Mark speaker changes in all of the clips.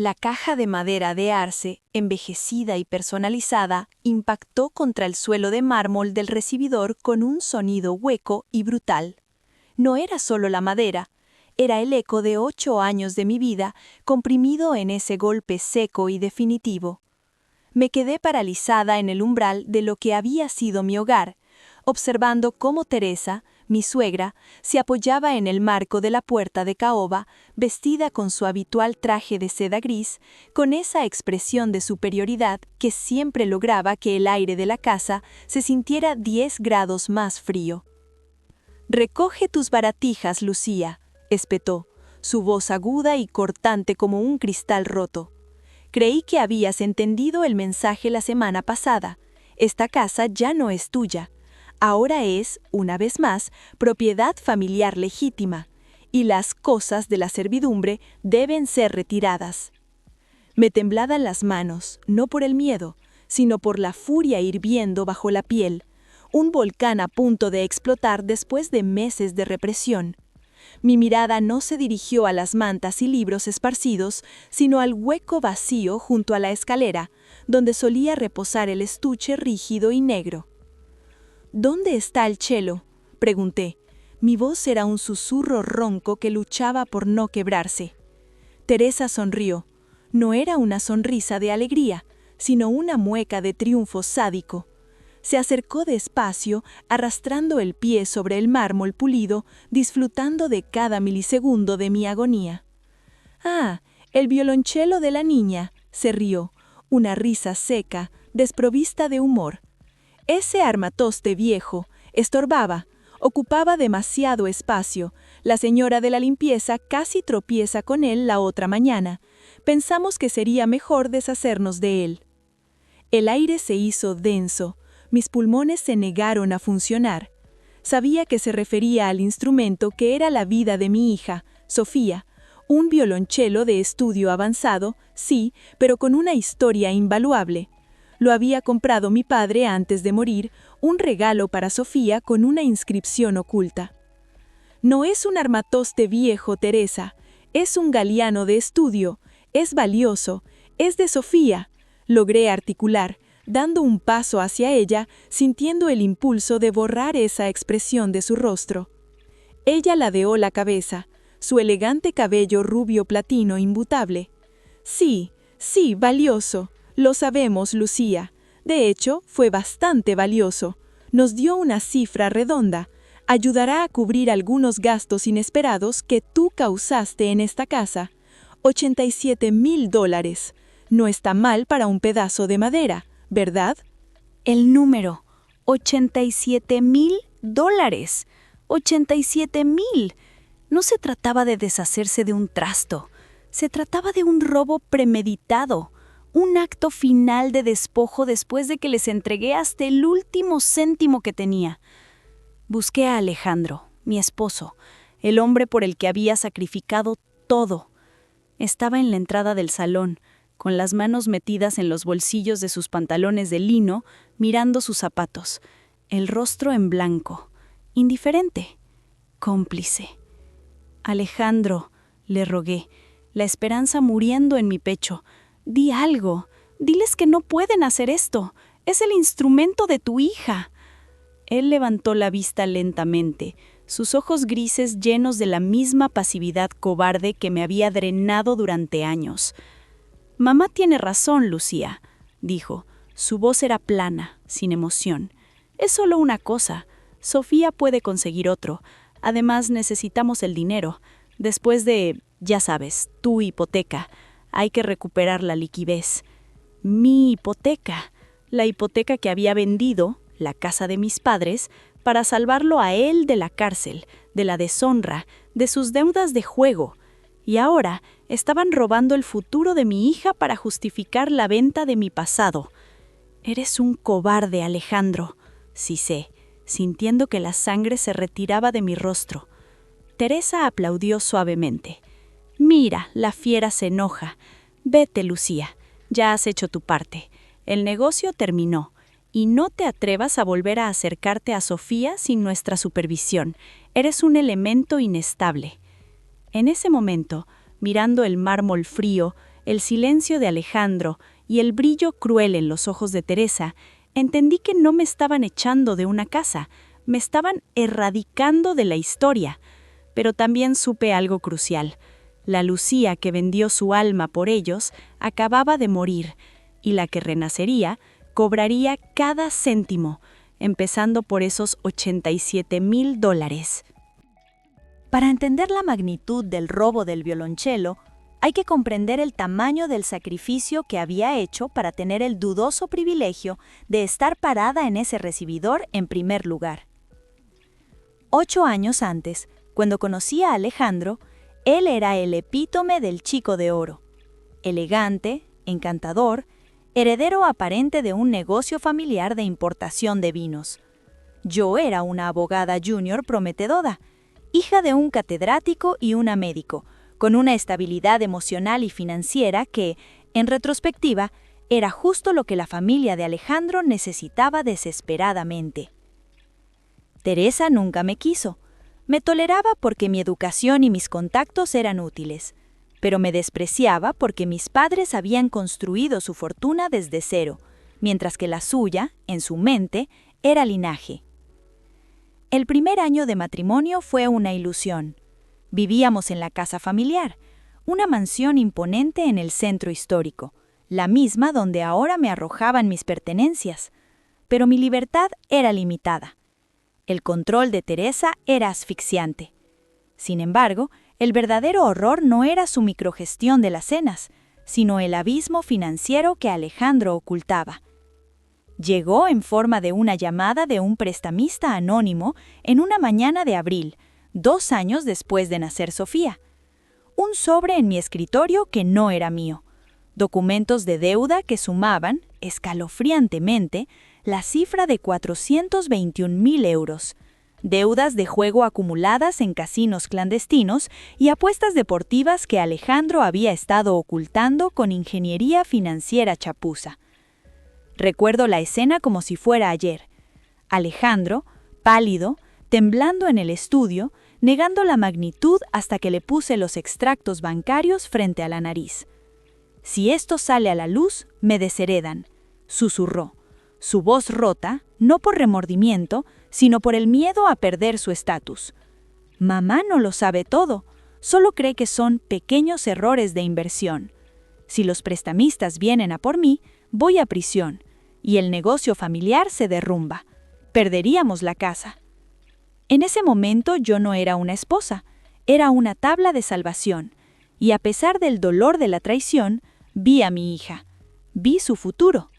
Speaker 1: La caja de madera de arce, envejecida y personalizada, impactó contra el suelo de mármol del recibidor con un sonido hueco y brutal. No era solo la madera, era el eco de 8 años de mi vida comprimido en ese golpe seco y definitivo. Me quedé paralizada en el umbral de lo que había sido mi hogar, observando cómo Teresa, mi suegra, se apoyaba en el marco de la puerta de caoba, vestida con su habitual traje de seda gris, con esa expresión de superioridad que siempre lograba que el aire de la casa se sintiera 10 grados más frío. «Recoge tus baratijas, Lucía», espetó, su voz aguda y cortante como un cristal roto. «Creí que habías entendido el mensaje la semana pasada. Esta casa ya no es tuya. Ahora es, una vez más, propiedad familiar legítima, y las cosas de la servidumbre deben ser retiradas». Me temblaban las manos, no por el miedo, sino por la furia hirviendo bajo la piel, un volcán a punto de explotar después de meses de represión. Mi mirada no se dirigió a las mantas y libros esparcidos, sino al hueco vacío junto a la escalera, donde solía reposar el estuche rígido y negro. «¿Dónde está el chelo?», pregunté. Mi voz era un susurro ronco que luchaba por no quebrarse. Teresa sonrió. No era una sonrisa de alegría, sino una mueca de triunfo sádico. Se acercó despacio, arrastrando el pie sobre el mármol pulido, disfrutando de cada milisegundo de mi agonía. «Ah, el violonchelo de la niña», se rió, una risa seca, desprovista de humor. «Ese armatoste viejo estorbaba, ocupaba demasiado espacio. La señora de la limpieza casi tropieza con él la otra mañana. Pensamos que sería mejor deshacernos de él». El aire se hizo denso. Mis pulmones se negaron a funcionar. Sabía que se refería al instrumento que era la vida de mi hija, Sofía, un violonchelo de estudio avanzado, sí, pero con una historia invaluable. Lo había comprado mi padre antes de morir, un regalo para Sofía con una inscripción oculta. «No es un armatoste viejo, Teresa, es un galiano de estudio, es valioso, es de Sofía», logré articular, dando un paso hacia ella, sintiendo el impulso de borrar esa expresión de su rostro. Ella ladeó la cabeza, su elegante cabello rubio platino imbutable. «Sí, sí, valioso. Lo sabemos, Lucía. De hecho, fue bastante valioso. Nos dio una cifra redonda. Ayudará a cubrir algunos gastos inesperados que tú causaste en esta casa. $87,000. No está mal para un pedazo de madera, ¿verdad?» El número, $87,000. $87,000. No se trataba de deshacerse de un trasto. Se trataba de un robo premeditado. Un acto final de despojo después de que les entregué hasta el último céntimo que tenía. Busqué a Alejandro, mi esposo, el hombre por el que había sacrificado todo. Estaba en la entrada del salón, con las manos metidas en los bolsillos de sus pantalones de lino, mirando sus zapatos, el rostro en blanco, indiferente, cómplice. «Alejandro», le rogué, la esperanza muriendo en mi pecho, «di algo, diles que no pueden hacer esto, es el instrumento de tu hija». Él levantó la vista lentamente, sus ojos grises llenos de la misma pasividad cobarde que me había drenado durante años. «Mamá tiene razón, Lucía», dijo. Su voz era plana, sin emoción. «Es solo una cosa. Sofía puede conseguir otro. Además, necesitamos el dinero. Después de, ya sabes, tu hipoteca, hay que recuperar la liquidez». Mi hipoteca, la hipoteca que había vendido, la casa de mis padres, para salvarlo a él de la cárcel, de la deshonra, de sus deudas de juego. Y ahora estaban robando el futuro de mi hija para justificar la venta de mi pasado. «Eres un cobarde, Alejandro», sisé, sintiendo que la sangre se retiraba de mi rostro. Teresa aplaudió suavemente. «Mira, la fiera se enoja. Vete, Lucía, ya has hecho tu parte. El negocio terminó. Y no te atrevas a volver a acercarte a Sofía sin nuestra supervisión. Eres un elemento inestable». En ese momento, mirando el mármol frío, el silencio de Alejandro y el brillo cruel en los ojos de Teresa, entendí que no me estaban echando de una casa, me estaban erradicando de la historia. Pero también supe algo crucial. La Lucía que vendió su alma por ellos acababa de morir, y la que renacería cobraría cada céntimo, empezando por esos $87,000. Para entender la magnitud del robo del violonchelo, hay que comprender el tamaño del sacrificio que había hecho para tener el dudoso privilegio de estar parada en ese recibidor en primer lugar. 8 años antes, cuando conocí a Alejandro, él era el epítome del chico de oro. Elegante, encantador, heredero aparente de un negocio familiar de importación de vinos. Yo era una abogada junior prometedora, hija de un catedrático y una médico, con una estabilidad emocional y financiera que, en retrospectiva, era justo lo que la familia de Alejandro necesitaba desesperadamente. Teresa nunca me quiso. Me toleraba porque mi educación y mis contactos eran útiles, pero me despreciaba porque mis padres habían construido su fortuna desde cero, mientras que la suya, en su mente, era linaje. El primer año de matrimonio fue una ilusión. Vivíamos en la casa familiar, una mansión imponente en el centro histórico, la misma donde ahora me arrojaban mis pertenencias, pero mi libertad era limitada. El control de Teresa era asfixiante. Sin embargo, el verdadero horror no era su microgestión de las cenas, sino el abismo financiero que Alejandro ocultaba. Llegó en forma de una llamada de un prestamista anónimo en una mañana de abril, 2 años después de nacer Sofía. Un sobre en mi escritorio que no era mío. Documentos de deuda que sumaban, escalofriantemente, la cifra de 421,000 euros. Deudas de juego acumuladas en casinos clandestinos y apuestas deportivas que Alejandro había estado ocultando con ingeniería financiera chapuza. Recuerdo la escena como si fuera ayer. Alejandro, pálido, temblando en el estudio, negando la magnitud hasta que le puse los extractos bancarios frente a la nariz. «Si esto sale a la luz, me desheredan», susurró, su voz rota, no por remordimiento, sino por el miedo a perder su estatus. «Mamá no lo sabe todo, solo cree que son pequeños errores de inversión. Si los prestamistas vienen a por mí, voy a prisión, y el negocio familiar se derrumba. Perderíamos la casa». En ese momento yo no era una esposa, era una tabla de salvación, y a pesar del dolor de la traición, vi a mi hija, vi su futuro.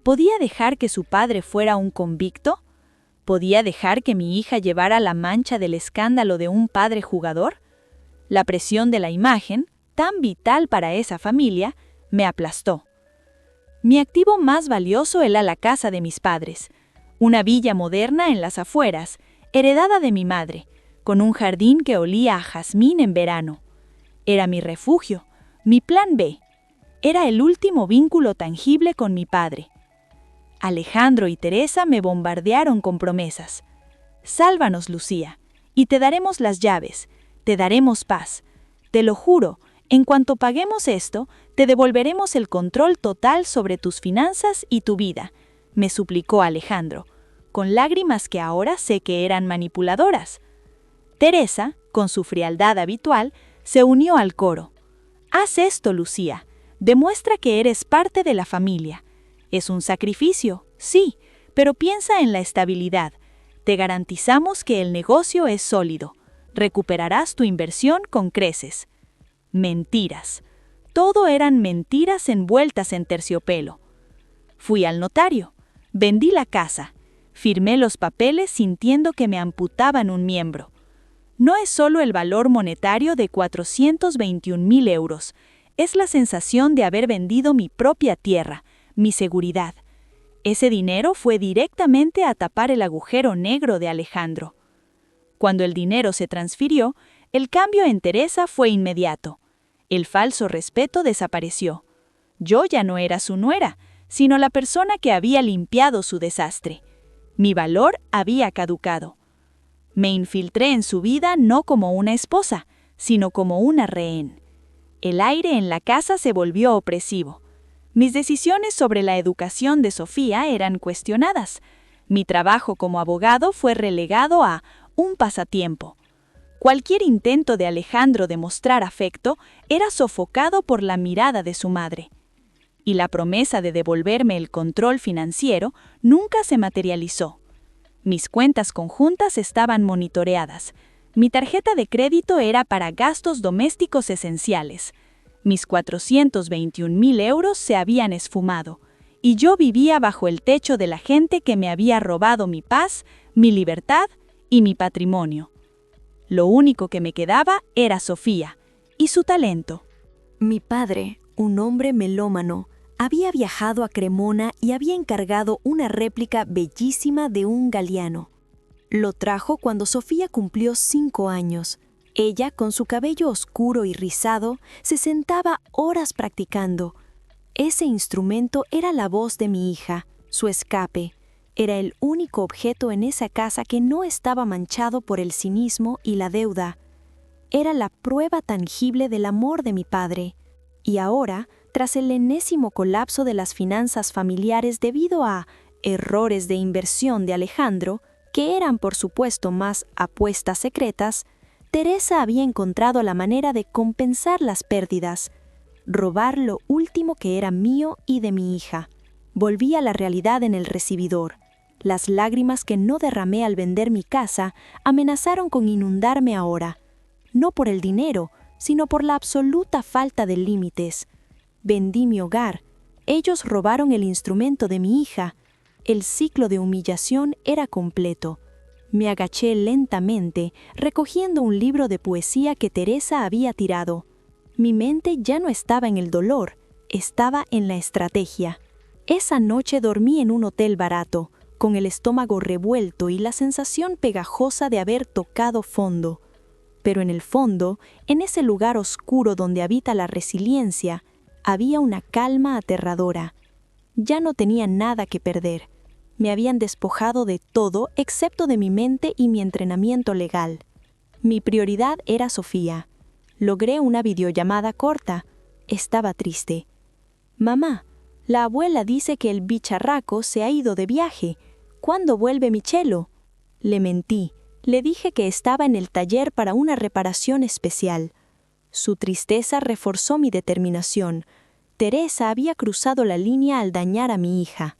Speaker 1: ¿Podía dejar que su padre fuera un convicto? ¿Podía dejar que mi hija llevara la mancha del escándalo de un padre jugador? La presión de la imagen, tan vital para esa familia, me aplastó. Mi activo más valioso era la casa de mis padres, una villa moderna en las afueras, heredada de mi madre, con un jardín que olía a jazmín en verano. Era mi refugio, mi plan B. Era el último vínculo tangible con mi padre. Alejandro y Teresa me bombardearon con promesas. «Sálvanos, Lucía, y te daremos las llaves, te daremos paz. Te lo juro, en cuanto paguemos esto, te devolveremos el control total sobre tus finanzas y tu vida», me suplicó Alejandro, con lágrimas que ahora sé que eran manipuladoras. Teresa, con su frialdad habitual, se unió al coro. «Haz esto, Lucía. Demuestra que eres parte de la familia. Es un sacrificio, sí, pero piensa en la estabilidad. Te garantizamos que el negocio es sólido. Recuperarás tu inversión con creces». Mentiras. Todo eran mentiras envueltas en terciopelo. Fui al notario. Vendí la casa. Firmé los papeles sintiendo que me amputaban un miembro. No es solo el valor monetario de 421,000 euros. Es la sensación de haber vendido mi propia tierra, mi seguridad. Ese dinero fue directamente a tapar el agujero negro de Alejandro. Cuando el dinero se transfirió, el cambio en Teresa fue inmediato. El falso respeto desapareció. Yo ya no era su nuera, sino la persona que había limpiado su desastre. Mi valor había caducado. Me infiltré en su vida no como una esposa, sino como una rehén. El aire en la casa se volvió opresivo. Mis decisiones sobre la educación de Sofía eran cuestionadas. Mi trabajo como abogado fue relegado a un pasatiempo. Cualquier intento de Alejandro de mostrar afecto era sofocado por la mirada de su madre. Y la promesa de devolverme el control financiero nunca se materializó. Mis cuentas conjuntas estaban monitoreadas. Mi tarjeta de crédito era para gastos domésticos esenciales. Mis 421.000 euros se habían esfumado, y yo vivía bajo el techo de la gente que me había robado mi paz, mi libertad y mi patrimonio. Lo único que me quedaba era Sofía y su talento.
Speaker 2: Mi padre, un hombre melómano, había viajado a Cremona y había encargado una réplica bellísima de un Galliano. Lo trajo cuando Sofía cumplió 5 años. Ella, con su cabello oscuro y rizado, se sentaba horas practicando. Ese instrumento era la voz de mi hija, su escape. Era el único objeto en esa casa que no estaba manchado por el cinismo y la deuda. Era la prueba tangible del amor de mi padre. Y ahora, tras el enésimo colapso de las finanzas familiares debido a errores de inversión de Alejandro, que eran por supuesto más apuestas secretas, Teresa había encontrado la manera de compensar las pérdidas, robar lo último que era mío y de mi hija. Volví a la realidad en el recibidor. Las lágrimas que no derramé al vender mi casa amenazaron con inundarme ahora, no por el dinero, sino por la absoluta falta de límites. Vendí mi hogar. Ellos robaron el instrumento de mi hija. El ciclo de humillación era completo. Me agaché lentamente, recogiendo un libro de poesía que Teresa había tirado. Mi mente ya no estaba en el dolor, estaba en la estrategia. Esa noche dormí en un hotel barato, con el estómago revuelto y la sensación pegajosa de haber tocado fondo. Pero en el fondo, en ese lugar oscuro donde habita la resiliencia, había una calma aterradora. Ya no tenía nada que perder. Me habían despojado de todo excepto de mi mente y mi entrenamiento legal. Mi prioridad era Sofía. Logré una videollamada corta. Estaba triste. «Mamá, la abuela dice que el bicharraco se ha ido de viaje. ¿Cuándo vuelve mi chelo?» Le mentí. Le dije que estaba en el taller para una reparación especial. Su tristeza reforzó mi determinación. Teresa había cruzado la línea al dañar a mi hija.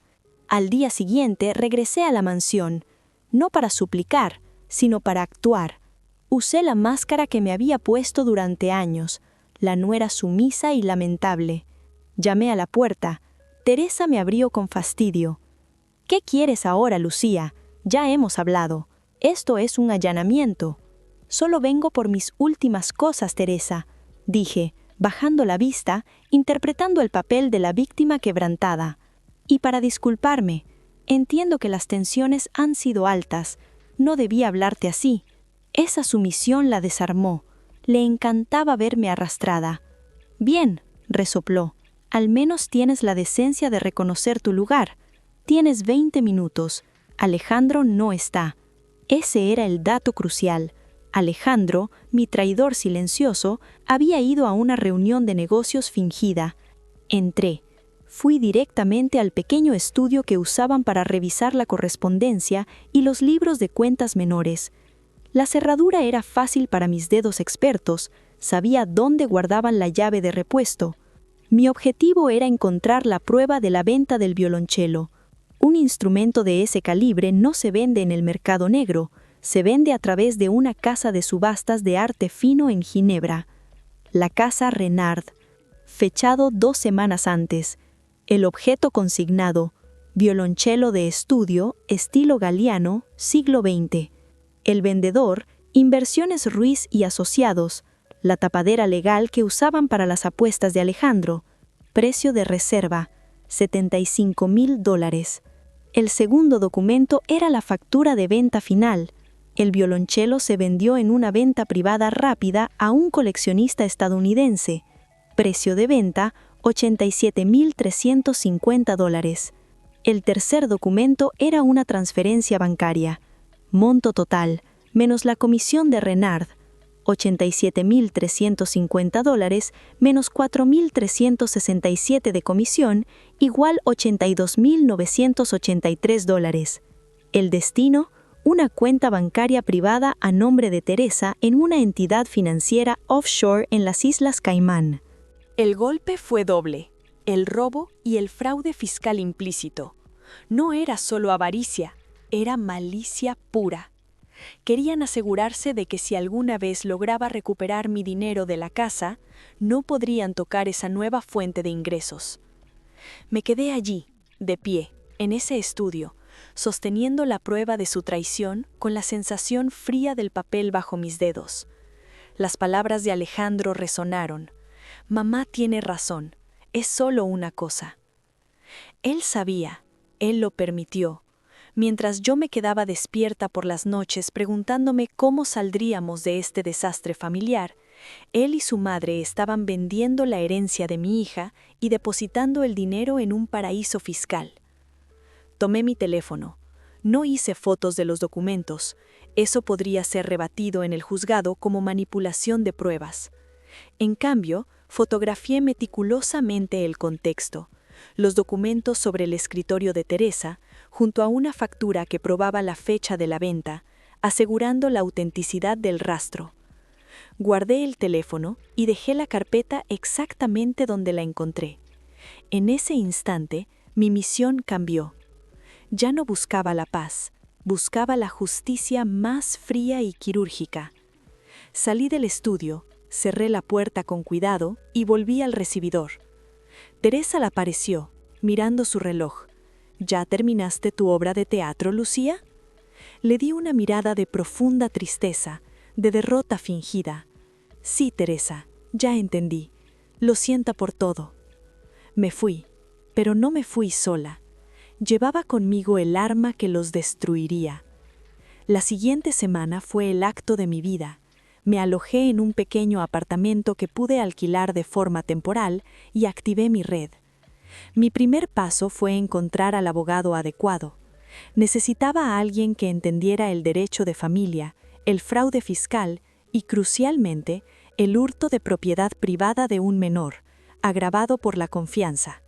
Speaker 2: Al día siguiente regresé a la mansión, no para suplicar, sino para actuar. Usé la máscara que me había puesto durante años, la nuera sumisa y lamentable. Llamé a la puerta. Teresa me abrió con fastidio. «¿Qué quieres ahora, Lucía? Ya hemos hablado. Esto es un allanamiento». «Solo vengo por mis últimas cosas, Teresa», dije, bajando la vista, interpretando el papel de la víctima quebrantada. «Y para disculparme, entiendo que las tensiones han sido altas. No debía hablarte así». Esa sumisión la desarmó. Le encantaba verme arrastrada. «Bien», resopló, «al menos tienes la decencia de reconocer tu lugar. Tienes 20 minutos. Alejandro no está». Ese era el dato crucial. Alejandro, mi traidor silencioso, había ido a una reunión de negocios fingida. Entré. Fui directamente al pequeño estudio que usaban para revisar la correspondencia y los libros de cuentas menores. La cerradura era fácil para mis dedos expertos. Sabía dónde guardaban la llave de repuesto. Mi objetivo era encontrar la prueba de la venta del violonchelo. Un instrumento de ese calibre no se vende en el mercado negro, se vende a través de una casa de subastas de arte fino en Ginebra. La casa Renard. Fechado 2 semanas antes. El objeto consignado: violonchelo de estudio, estilo Galliano, siglo XX. El vendedor: Inversiones Ruiz y Asociados, la tapadera legal que usaban para las apuestas de Alejandro. Precio de reserva: $75.000. El segundo documento era la factura de venta final. El violonchelo se vendió en una venta privada rápida a un coleccionista estadounidense. Precio de venta: $87.350. El tercer documento era una transferencia bancaria. Monto total, menos la comisión de Renard: $87.350 menos $4.367 de comisión, igual $82.983. El destino, una cuenta bancaria privada a nombre de Teresa en una entidad financiera offshore en las Islas Caimán.
Speaker 1: El golpe fue doble, el robo y el fraude fiscal implícito. No era solo avaricia, era malicia pura. Querían asegurarse de que si alguna vez lograba recuperar mi dinero de la casa, no podrían tocar esa nueva fuente de ingresos. Me quedé allí, de pie, en ese estudio, sosteniendo la prueba de su traición con la sensación fría del papel bajo mis dedos. Las palabras de Alejandro resonaron. Mamá tiene razón, es solo una cosa. Él sabía, él lo permitió. Mientras yo me quedaba despierta por las noches preguntándome cómo saldríamos de este desastre familiar, él y su madre estaban vendiendo la herencia de mi hija y depositando el dinero en un paraíso fiscal. Tomé mi teléfono. No hice fotos de los documentos. Eso podría ser rebatido en el juzgado como manipulación de pruebas. En cambio, fotografié meticulosamente el contexto, los documentos sobre el escritorio de Teresa, junto a una factura que probaba la fecha de la venta, asegurando la autenticidad del rastro. Guardé el teléfono y dejé la carpeta exactamente donde la encontré. En ese instante, mi misión cambió. Ya no buscaba la paz, buscaba la justicia más fría y quirúrgica. Salí del estudio, cerré la puerta con cuidado y volví al recibidor. Teresa la apareció, mirando su reloj. ¿Ya terminaste tu obra de teatro, Lucía? Le di una mirada de profunda tristeza, de derrota fingida. Sí, Teresa, ya entendí. Lo siento por todo. Me fui, pero no me fui sola. Llevaba conmigo el arma que los destruiría. La siguiente semana fue el acto de mi vida. Me alojé en un pequeño apartamento que pude alquilar de forma temporal y activé mi red. Mi primer paso fue encontrar al abogado adecuado. Necesitaba a alguien que entendiera el derecho de familia, el fraude fiscal y, crucialmente, el hurto de propiedad privada de un menor, agravado por la confianza.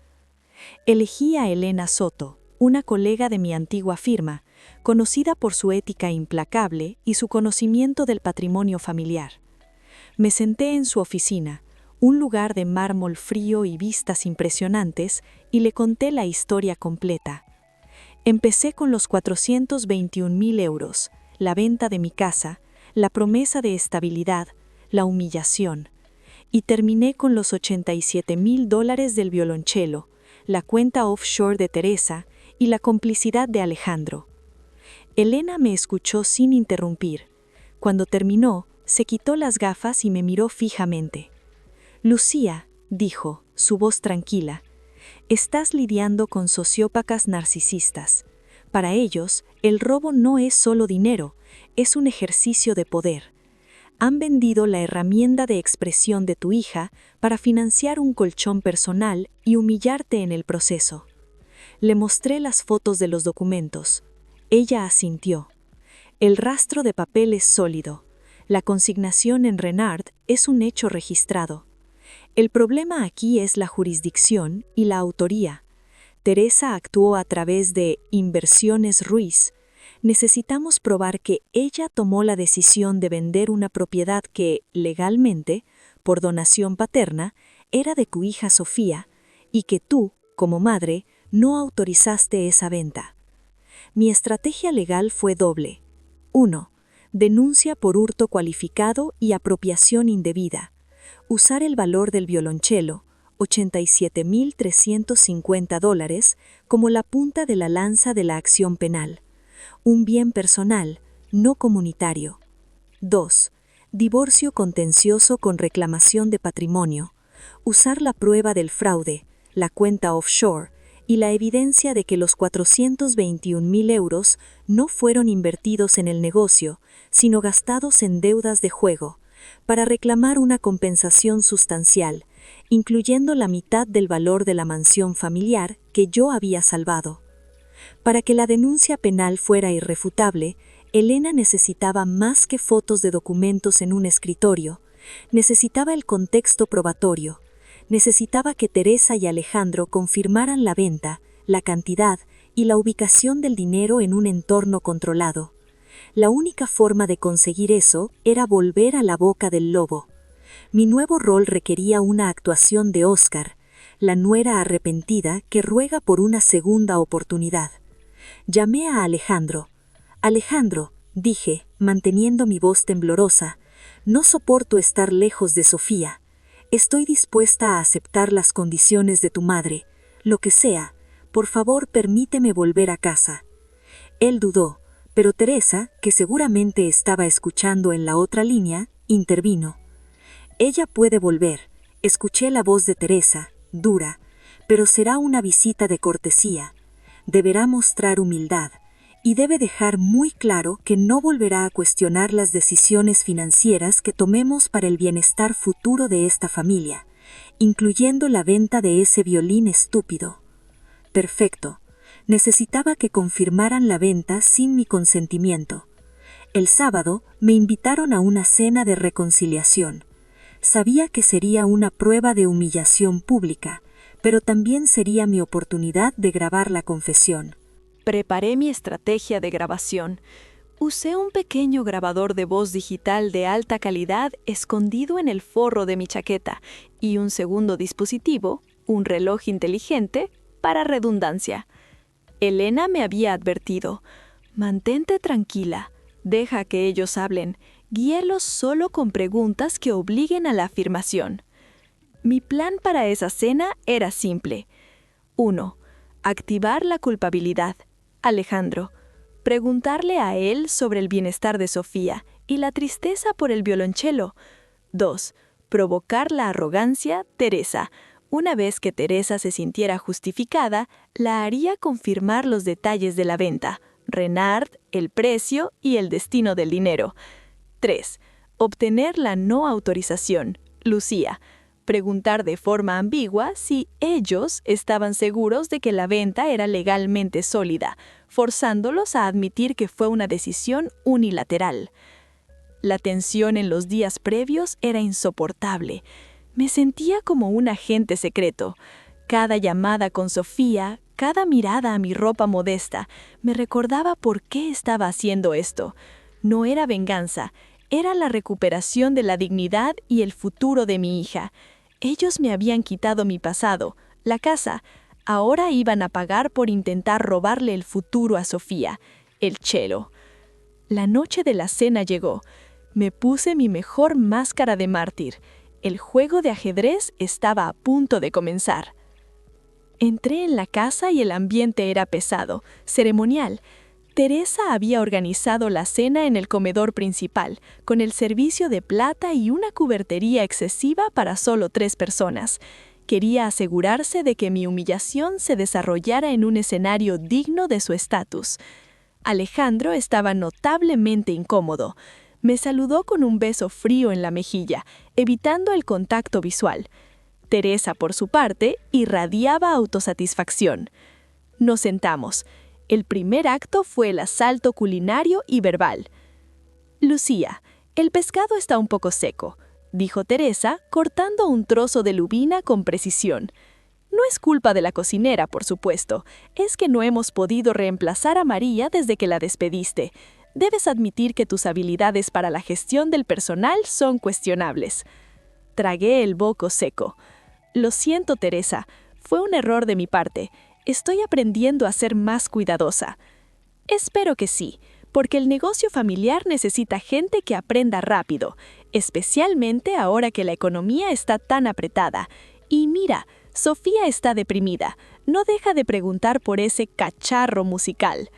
Speaker 1: Elegí a Elena Soto, una colega de mi antigua firma, conocida por su ética implacable y su conocimiento del patrimonio familiar. Me senté en su oficina, un lugar de mármol frío y vistas impresionantes, y le conté la historia completa. Empecé con los 421.000 euros, la venta de mi casa, la promesa de estabilidad, la humillación, y terminé con los $87.000 del violonchelo, la cuenta offshore de Teresa y la complicidad de Alejandro. Elena me escuchó sin interrumpir. Cuando terminó, se quitó las gafas y me miró fijamente. Lucía, dijo, su voz tranquila, estás lidiando con sociópatas narcisistas. Para ellos, el robo no es solo dinero, es un ejercicio de poder. Han vendido la herramienta de expresión de tu hija para financiar un colchón personal y humillarte en el proceso. Le mostré las fotos de los documentos. Ella asintió. El rastro de papel es sólido. La consignación en Renard es un hecho registrado. El problema aquí es la jurisdicción y la autoría. Teresa actuó a través de Inversiones Ruiz. Necesitamos probar que ella tomó la decisión de vender una propiedad que, legalmente, por donación paterna, era de tu hija Sofía, y que tú, como madre, no autorizaste esa venta. Mi estrategia legal fue doble. 1. Denuncia por hurto cualificado y apropiación indebida. Usar el valor del violonchelo, $87.350, como la punta de la lanza de la acción penal. Un bien personal, no comunitario. 2. Divorcio contencioso con reclamación de patrimonio. Usar la prueba del fraude, la cuenta offshore, y la evidencia de que los 421.000 euros no fueron invertidos en el negocio, sino gastados en deudas de juego, para reclamar una compensación sustancial, incluyendo la mitad del valor de la mansión familiar que yo había salvado. Para que la denuncia penal fuera irrefutable,
Speaker 2: Elena necesitaba más que fotos de documentos en un escritorio. Necesitaba el contexto probatorio. Necesitaba que Teresa y Alejandro confirmaran la venta, la cantidad y la ubicación del dinero en un entorno controlado. La única forma de conseguir eso era volver a la boca del lobo. Mi nuevo rol requería una actuación de Oscar, la nuera arrepentida que ruega por una segunda oportunidad. Llamé a Alejandro. Alejandro, dije, manteniendo mi voz temblorosa, no soporto estar lejos de Sofía. Estoy dispuesta a aceptar las condiciones de tu madre. Lo que sea, por favor permíteme volver a casa. Él dudó, pero Teresa, que seguramente estaba escuchando en la otra línea, intervino. Ella puede volver. Escuché la voz de Teresa, dura, pero será una visita de cortesía. Deberá mostrar humildad y debe dejar muy claro que no volverá a cuestionar las decisiones financieras que tomemos para el bienestar futuro de esta familia, incluyendo la venta de ese violín estúpido. Perfecto. Necesitaba que confirmaran la venta sin mi consentimiento. El sábado me invitaron a una cena de reconciliación. Sabía que sería una prueba de humillación pública, pero también sería mi oportunidad de grabar la confesión.
Speaker 1: Preparé mi estrategia de grabación. Usé un pequeño grabador de voz digital de alta calidad escondido en el forro de mi chaqueta y un segundo dispositivo, un reloj inteligente, para redundancia. Elena me había advertido: mantente tranquila, deja que ellos hablen, guíelos solo con preguntas que obliguen a la afirmación. Mi plan para esa cena era simple. 1. Activar la culpabilidad. Alejandro. Preguntarle a él sobre el bienestar de Sofía y la tristeza por el violonchelo. 2. Provocar la arrogancia. Teresa. Una vez que Teresa se sintiera justificada, la haría confirmar los detalles de la venta, Renard, el precio y el destino del dinero. 3. Obtener la no autorización. Lucía. Preguntar de forma ambigua si ellos estaban seguros de que la venta era legalmente sólida, forzándolos a admitir que fue una decisión unilateral. La tensión en los días previos era insoportable. Me sentía como un agente secreto. Cada llamada con Sofía, cada mirada a mi ropa modesta, me recordaba por qué estaba haciendo esto. No era venganza, era la recuperación de la dignidad y el futuro de mi hija. Ellos me habían quitado mi pasado, la casa. Ahora iban a pagar por intentar robarle el futuro a Sofía, el cello. La noche de la cena llegó. Me puse mi mejor máscara de mártir. El juego de ajedrez estaba a punto de comenzar. Entré en la casa y el ambiente era pesado, ceremonial. Teresa había organizado la cena en el comedor principal, con el servicio de plata y una cubertería excesiva para solo 3 personas. Quería asegurarse de que mi humillación se desarrollara en un escenario digno de su estatus. Alejandro estaba notablemente incómodo. Me saludó con un beso frío en la mejilla, evitando el contacto visual. Teresa, por su parte, irradiaba autosatisfacción. Nos sentamos. El primer acto fue el asalto culinario y verbal. Lucía, el pescado está un poco seco, dijo Teresa, cortando un trozo de lubina con precisión. No es culpa de la cocinera, por supuesto. Es que no hemos podido reemplazar a María desde que la despediste. Debes admitir que tus habilidades para la gestión del personal son cuestionables. Tragué el boco seco. Lo siento, Teresa. Fue un error de mi parte. Estoy aprendiendo a ser más cuidadosa. Espero que sí, porque el negocio familiar necesita gente que aprenda rápido, especialmente ahora que la economía está tan apretada. Y mira, Sofía está deprimida. No deja de preguntar por ese cacharro musical.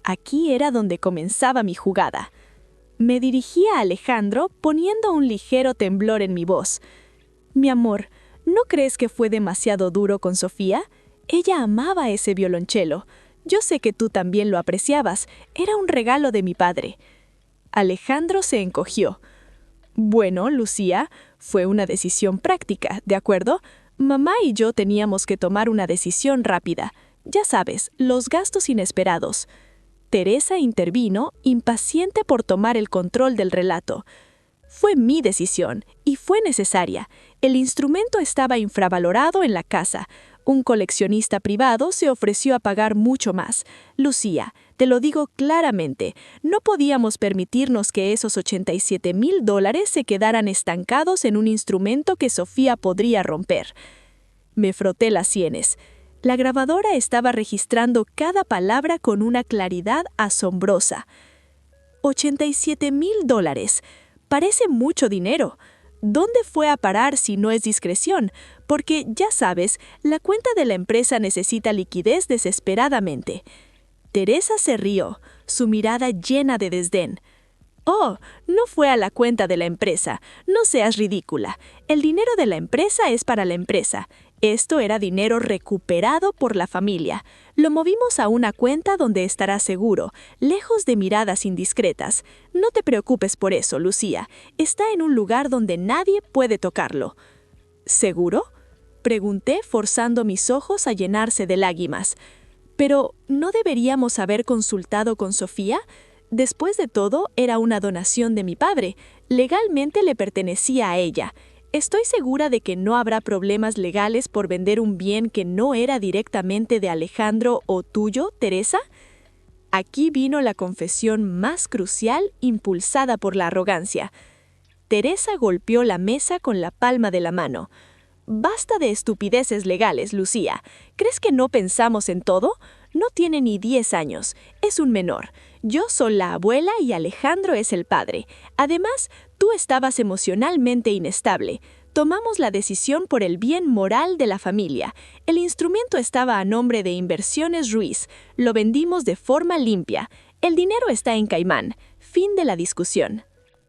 Speaker 1: Aquí era donde comenzaba mi jugada. Me dirigí a Alejandro poniendo un ligero temblor en mi voz. Mi amor, ¿no crees que fue demasiado duro con Sofía? Ella amaba ese violonchelo. Yo sé que tú también lo apreciabas. Era un regalo de mi padre. Alejandro se encogió. Bueno, Lucía, fue una decisión práctica, ¿de acuerdo? Mamá y yo teníamos que tomar una decisión rápida. Ya sabes, los gastos inesperados. Teresa intervino, impaciente por tomar el control del relato. Fue mi decisión, y fue necesaria. El instrumento estaba infravalorado en la casa. Un coleccionista privado se ofreció a pagar mucho más. Lucía, te lo digo claramente, no podíamos permitirnos que esos $87,000 se quedaran estancados en un instrumento que Sofía podría romper. Me froté las sienes. La grabadora estaba registrando cada palabra con una claridad asombrosa. $87,000. Parece mucho dinero. ¿Dónde fue a parar si no es discreción? Porque, ya sabes, la cuenta de la empresa necesita liquidez desesperadamente. Teresa se rió, su mirada llena de desdén. Oh, no fue a la cuenta de la empresa. No seas ridícula. El dinero de la empresa es para la empresa. Esto era dinero recuperado por la familia. Lo movimos a una cuenta donde estará seguro, lejos de miradas indiscretas. No te preocupes por eso, Lucía. Está en un lugar donde nadie puede tocarlo. ¿Seguro?, pregunté, forzando mis ojos a llenarse de lágrimas. Pero, ¿no deberíamos haber consultado con Sofía? Después de todo, era una donación de mi padre. Legalmente le pertenecía a ella. Estoy segura de que no habrá problemas legales por vender un bien que no era directamente de Alejandro o tuyo, Teresa. Aquí vino la confesión más crucial, impulsada por la arrogancia. Teresa golpeó la mesa con la palma de la mano. Basta de estupideces legales, Lucía. ¿Crees que no pensamos en todo? No tiene ni 10 años. Es un menor. Yo soy la abuela y Alejandro es el padre. Además, tú estabas emocionalmente inestable. Tomamos la decisión por el bien moral de la familia. El instrumento estaba a nombre de Inversiones Ruiz. Lo vendimos de forma limpia. El dinero está en Caimán. Fin de la discusión.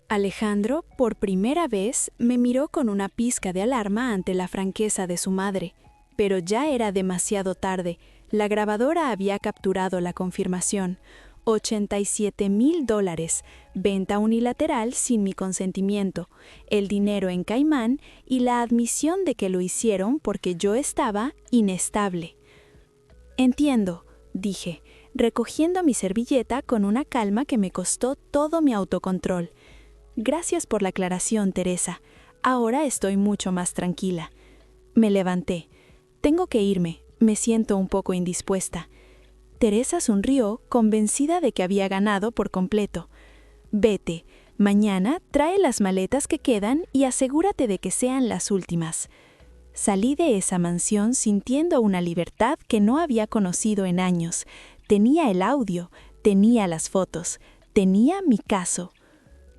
Speaker 2: Alejandro, por primera vez, me miró con una pizca de alarma ante la franqueza de su madre. Pero ya era demasiado tarde. La grabadora había capturado la confirmación. $87,000, venta unilateral sin mi consentimiento, el dinero en Caimán y la admisión de que lo hicieron porque yo estaba inestable. Entiendo, dije, recogiendo mi servilleta con una calma que me costó todo mi autocontrol. Gracias por la aclaración, Teresa. Ahora estoy mucho más tranquila. Me levanté. Tengo que irme. Me siento un poco indispuesta. Teresa sonrió, convencida de que había ganado por completo. Vete. Mañana trae las maletas que quedan y asegúrate de que sean las últimas. Salí de esa mansión sintiendo una libertad que no había conocido en años. Tenía el audio, tenía las fotos, tenía mi caso.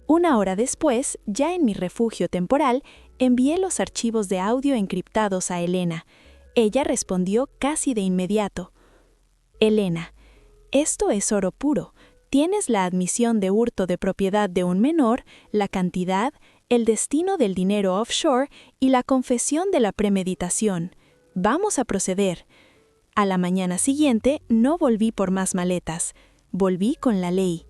Speaker 2: Una hora después, ya en mi refugio temporal, envié los archivos de audio encriptados a Elena. Ella respondió casi de inmediato. Elena, esto es oro puro. Tienes la admisión de hurto de propiedad de un menor, la cantidad, el destino del dinero offshore y la confesión de la premeditación. Vamos a proceder. A la mañana siguiente no volví por más maletas. Volví con la ley.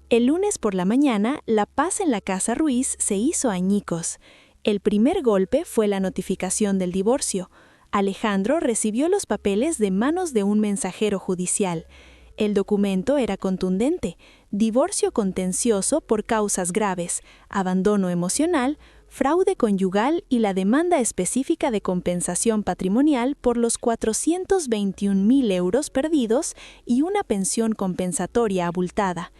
Speaker 2: El lunes por la mañana, la paz en la casa Ruiz se hizo añicos. El primer golpe fue la notificación del divorcio. Alejandro recibió los papeles de manos de un mensajero judicial. El documento era contundente: divorcio contencioso por causas graves, abandono emocional, fraude conyugal y la demanda específica de compensación patrimonial por los 421,000 euros perdidos y una pensión compensatoria abultada.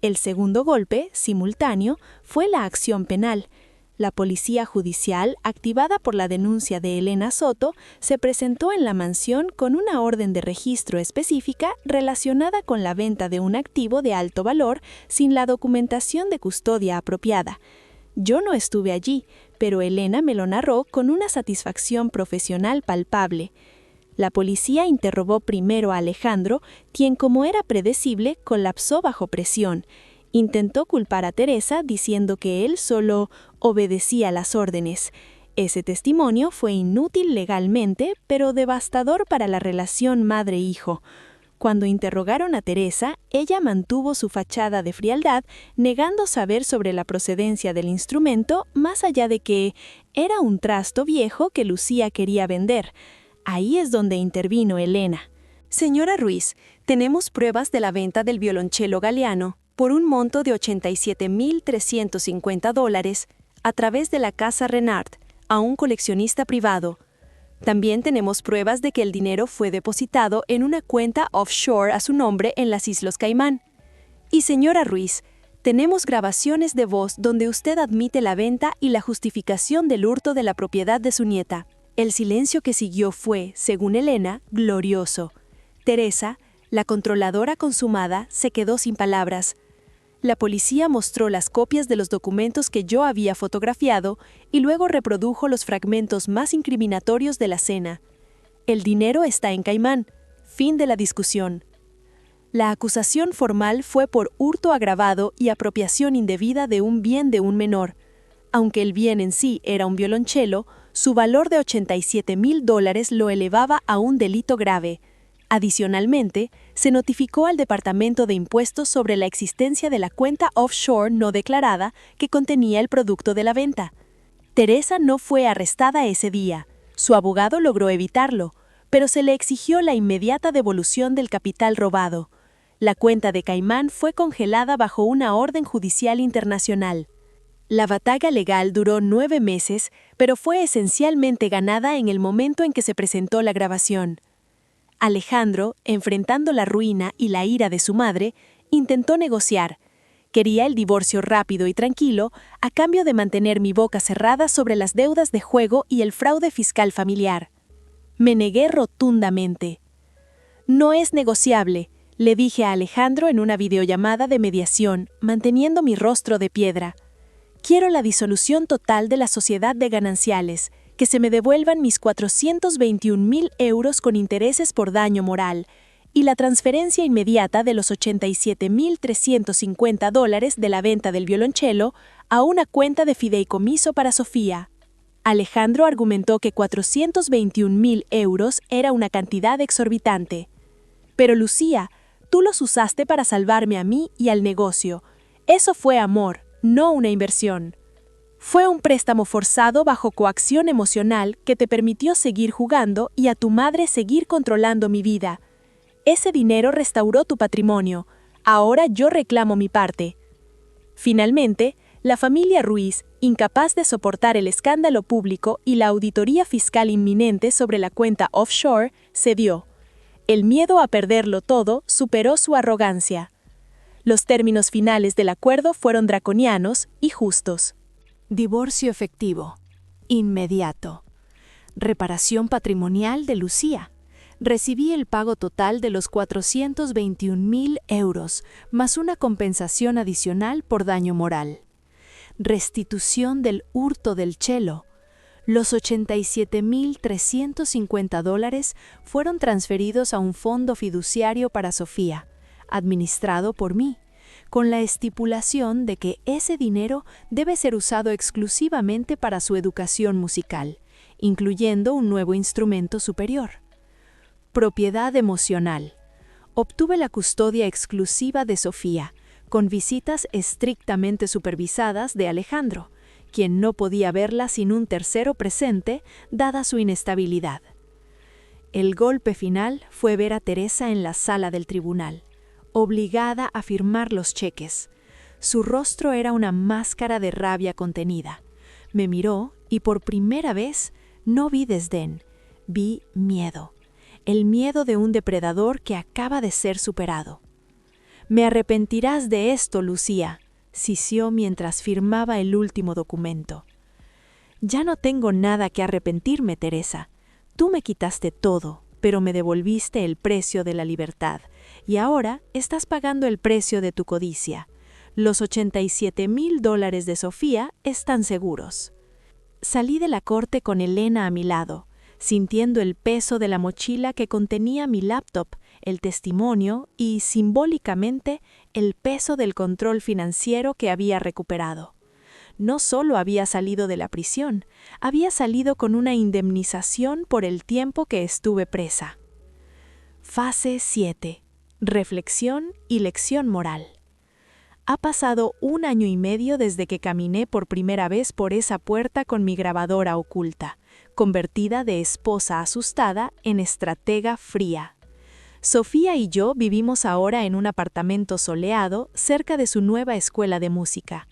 Speaker 2: El segundo golpe, simultáneo, fue la acción penal. La policía judicial, activada por la denuncia de Elena Soto, se presentó en la mansión con una orden de registro específica relacionada con la venta de un activo de alto valor sin la documentación de custodia apropiada. Yo no estuve allí, pero Elena me lo narró con una satisfacción profesional palpable. La policía interrogó primero a Alejandro, quien, como era predecible, colapsó bajo presión. Intentó culpar a Teresa diciendo que él solo obedecía las órdenes. Ese testimonio fue inútil legalmente, pero devastador para la relación madre-hijo. Cuando interrogaron a Teresa, ella mantuvo su fachada de frialdad, negando saber sobre la procedencia del instrumento, más allá de que era un trasto viejo que Lucía quería vender. Ahí es donde intervino Elena.
Speaker 1: Señora Ruiz, tenemos pruebas de la venta del violonchelo Galeano por un monto de $87,350 a través de la Casa Renard a un coleccionista privado. También tenemos pruebas de que el dinero fue depositado en una cuenta offshore a su nombre en las Islas Caimán. Y señora Ruiz, tenemos grabaciones de voz donde usted admite la venta y la justificación del hurto de la propiedad de su nieta. El silencio que siguió fue, según Elena, glorioso. Teresa, la controladora consumada, se quedó sin palabras. La policía mostró las copias de los documentos que yo había fotografiado y luego reprodujo los fragmentos más incriminatorios de la cena. El dinero está en Caimán. Fin de la discusión. La acusación formal fue por hurto agravado y apropiación indebida de un bien de un menor. Aunque el bien en sí era un violonchelo, su valor de $87,000 lo elevaba a un delito grave. Adicionalmente, se notificó al Departamento de Impuestos sobre la existencia de la cuenta offshore no declarada que contenía el producto de la venta. Teresa no fue arrestada ese día. Su abogado logró evitarlo, pero se le exigió la inmediata devolución del capital robado. La cuenta de Caimán fue congelada bajo una orden judicial internacional. La batalla legal duró 9 meses, pero fue esencialmente ganada en el momento en que se presentó la grabación. Alejandro, enfrentando la ruina y la ira de su madre, intentó negociar. Quería el divorcio rápido y tranquilo, a cambio de mantener mi boca cerrada sobre las deudas de juego y el fraude fiscal familiar. Me negué rotundamente. No es negociable, le dije a Alejandro en una videollamada de mediación, manteniendo mi rostro de piedra. Quiero la disolución total de la sociedad de gananciales, que se me devuelvan mis 421,000 euros con intereses por daño moral y la transferencia inmediata de los $87,350 de la venta del violonchelo a una cuenta de fideicomiso para Sofía. Alejandro argumentó que 421,000 euros era una cantidad exorbitante. Pero Lucía, tú los usaste para salvarme a mí y al negocio. Eso fue amor, no una inversión. Fue un préstamo forzado bajo coacción emocional que te permitió seguir jugando y a tu madre seguir controlando mi vida. Ese dinero restauró tu patrimonio. Ahora yo reclamo mi parte. Finalmente, la familia Ruiz, incapaz de soportar el escándalo público y la auditoría fiscal inminente sobre la cuenta offshore, cedió. El miedo a perderlo todo superó su arrogancia. Los términos finales del acuerdo fueron draconianos y justos.
Speaker 2: Divorcio efectivo. Inmediato. Reparación patrimonial de Lucía. Recibí el pago total de los 421,000 euros, más una compensación adicional por daño moral. Restitución del hurto del chelo. Los $87,350 fueron transferidos a un fondo fiduciario para Sofía, administrado por mí, con la estipulación de que ese dinero debe ser usado exclusivamente para su educación musical, incluyendo un nuevo instrumento superior. Propiedad emocional. Obtuve la custodia exclusiva de Sofía, con visitas estrictamente supervisadas de Alejandro, quien no podía verla sin un tercero presente, dada su inestabilidad. El golpe final fue ver a Teresa en la sala del tribunal, obligada a firmar los cheques. Su rostro era una máscara de rabia contenida. Me miró y por primera vez no vi desdén, vi miedo. El miedo de un depredador que acaba de ser superado. «Me arrepentirás de esto, Lucía», sisió mientras firmaba el último documento. «Ya no tengo nada que arrepentirme, Teresa. Tú me quitaste todo, pero me devolviste el precio de la libertad, y ahora estás pagando el precio de tu codicia. Los $87,000 de Sofía están seguros». Salí de la corte con Elena a mi lado, sintiendo el peso de la mochila que contenía mi laptop, el testimonio y, simbólicamente, el peso del control financiero que había recuperado. No solo había salido de la prisión, había salido con una indemnización por el tiempo que estuve presa. Fase 7. Reflexión y lección moral. Ha pasado 1 año y medio desde que caminé por primera vez por esa puerta con mi grabadora oculta, convertida de esposa asustada en estratega fría.
Speaker 1: Sofía y yo vivimos ahora en un apartamento soleado cerca de su nueva escuela de música.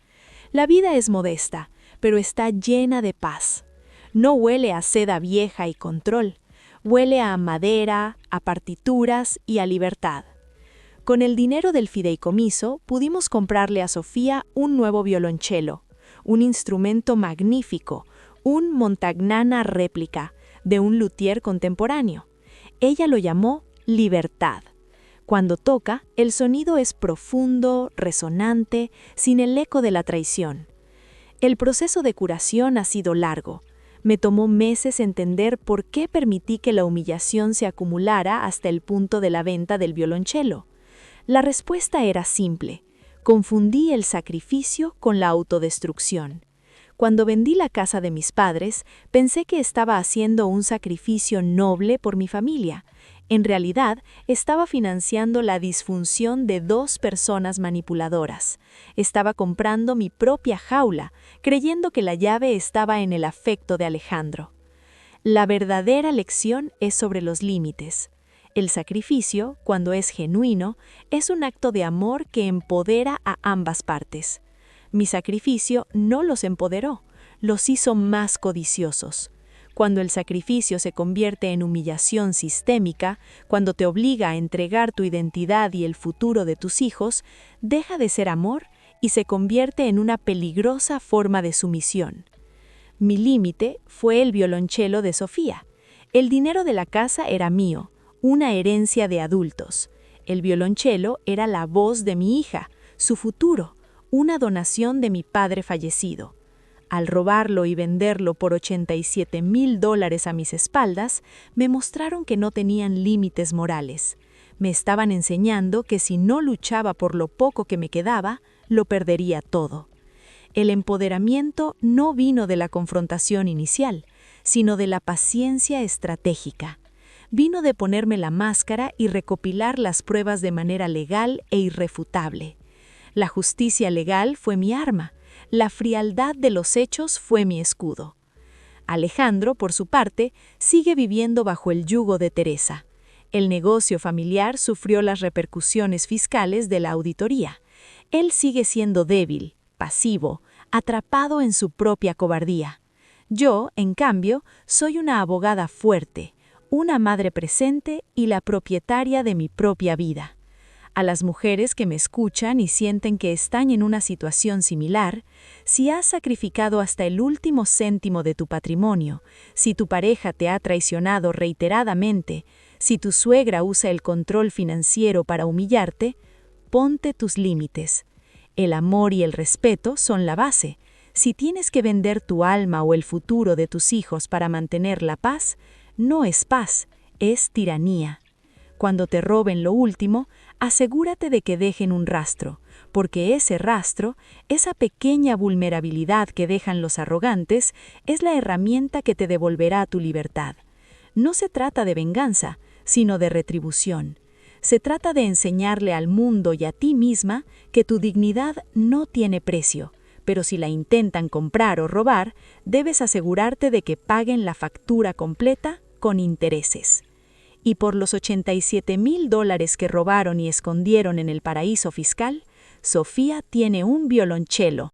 Speaker 1: La vida es modesta, pero está llena de paz. No huele a seda vieja y control, huele a madera, a partituras y a libertad. Con el dinero del fideicomiso pudimos comprarle a Sofía un nuevo violonchelo, un instrumento magnífico, un Montagnana réplica, de un luthier contemporáneo. Ella lo llamó Libertad. Cuando toca, el sonido es profundo, resonante, sin el eco de la traición. El proceso de curación ha sido largo. Me tomó meses entender por qué permití que la humillación se acumulara hasta el punto de la venta del violonchelo. La respuesta era simple. Confundí el sacrificio con la autodestrucción. Cuando vendí la casa de mis padres, pensé que estaba haciendo un sacrificio noble por mi familia. En realidad, estaba financiando la disfunción de 2 personas manipuladoras. Estaba comprando mi propia jaula, creyendo que la llave estaba en el afecto de Alejandro. La verdadera lección es sobre los límites. El sacrificio, cuando es genuino, es un acto de amor que empodera a ambas partes. Mi sacrificio no los empoderó, los hizo más codiciosos. Cuando el sacrificio se convierte en humillación sistémica, cuando te obliga a entregar tu identidad y el futuro de tus hijos, deja de ser amor y se convierte en una peligrosa forma de sumisión. Mi límite fue el violonchelo de Sofía. El dinero de la casa era mío, una herencia de adultos. El violonchelo era la voz de mi hija, su futuro, una donación de mi padre fallecido. Al robarlo y venderlo por $87,000 a mis espaldas, me mostraron que no tenían límites morales. Me estaban enseñando que si no luchaba por lo poco que me quedaba, lo perdería todo. El empoderamiento no vino de la confrontación inicial, sino de la paciencia estratégica. Vino de ponerme la máscara y recopilar las pruebas de manera legal e irrefutable. La justicia legal fue mi arma. La frialdad de los hechos fue mi escudo. Alejandro, por su parte, sigue viviendo bajo el yugo de Teresa. El negocio familiar sufrió las repercusiones fiscales de la auditoría. Él sigue siendo débil, pasivo, atrapado en su propia cobardía. Yo, en cambio, soy una abogada fuerte, una madre presente y la propietaria de mi propia vida. A las mujeres que me escuchan y sienten que están en una situación similar, si has sacrificado hasta el último céntimo de tu patrimonio, si tu pareja te ha traicionado reiteradamente, si tu suegra usa el control financiero para humillarte, ponte tus límites. El amor y el respeto son la base. Si tienes que vender tu alma o el futuro de tus hijos para mantener la paz, no es paz, es tiranía. Cuando te roben lo último, asegúrate de que dejen un rastro, porque ese rastro, esa pequeña vulnerabilidad que dejan los arrogantes, es la herramienta que te devolverá tu libertad. No se trata de venganza, sino de retribución. Se trata de enseñarle al mundo y a ti misma que tu dignidad no tiene precio, pero si la intentan comprar o robar, debes asegurarte de que paguen la factura completa con intereses. Y por los $87,000 que robaron y escondieron en el paraíso fiscal, Sofía tiene un violonchelo,